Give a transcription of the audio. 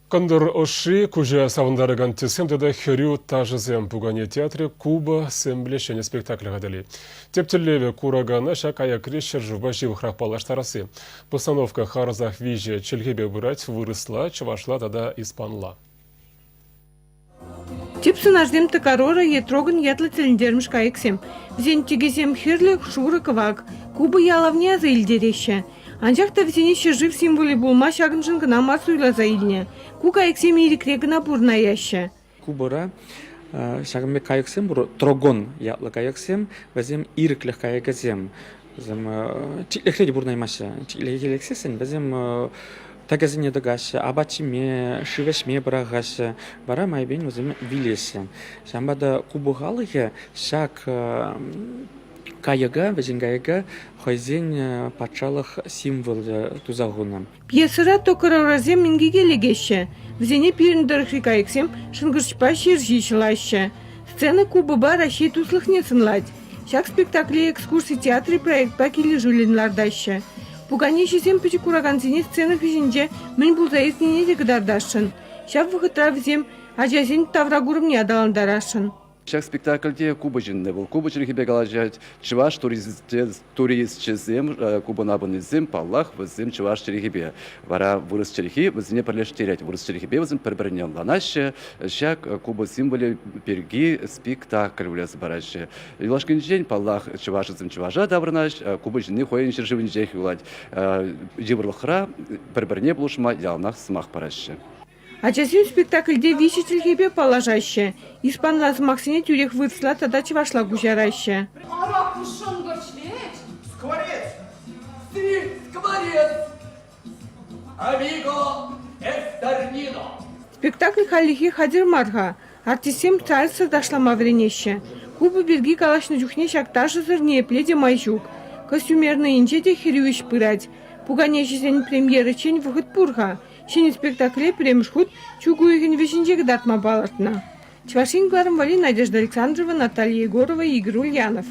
Кондор оши куже савындарыган тесемдеді хөрю тажызем бугане театре Куба сэмблешене спектакль гадали. Тептелеве кураганы шак аякри шержуба живых палаштарасы. Постановка харзах виже челгебе бұрать вырысла, чывашла тада испанла. Типсын аждем тыкарора етрогын ятлы тіліндерміш кайыксем. Взен тегезем херлі шуры кывак. Куба ялавне азы илдереше. Анжақта взене жив символы булма шагын жынғына масуйла заилне. Кука эксем ирикрегына бурна яще. Кубара шагымбе кайыксем бур трогон ятлы кайыксем, бәзем ириклих кайыксем. Бәзем чиклехледи бурна имаша. Чиклехлексесен бәзем тагазине дагаше, абачиме, шивешме барагаше, бара майбен бәзем вилесе. Шамбада кубугалыге шак кайыга, бәзен кайыга хойзен патшалық символ тузагуна. Пьесыра токарауразем минги келегеше. Взене пиріндірхи кайыксем шынгыршпа шержишылаще. Сцена кубыба рашей туслых не сынлать. Шак спектакле экскурсий театре проектпа келі жүленлардаще. Пугане шесем пичи кураганзине сцена физинже мен булзаизнене дегдардашын. Шак вғытра взем ажазин таврагурым не адаландарашын. Шак спектакльде Куба жинне был. Куба черхибе галажать чуваш турист чезем, Куба набанный зем, паллах, возем чуваш черхибе. Вара вырос черхи, возне парлеш терять. Вырос черхибе, возем перебранем ланаще, шак Куба символе перги спектакль влез бараще. Илашкин день паллах чуваш зем чуважа даврнаш, Куба жинне хоен чершивин жех юлать. Жибрлахра перебране блушма ялнах смах бараще. Ачасим спектакльде виситель положаще. Испанлаз Максине тюрех вырсла, тогда чевашла гужараще. Скворец! Ты скворец! Амиго эстернино! Спектакль халихи хадир марха. Артисем царьца дошла мавренище. Куба берги калашны жухне шакташи зырне пледе майжук. Костюмерный инчете хирюиш пырать. Пуганеши сен премьеры чень выход пурха. Шени спектакле премшхут чугуеген вишинчег датма балартна. Чвашин Гларом Вали, Надежда Александрова, Наталья Егорова и Игорь Ульянов.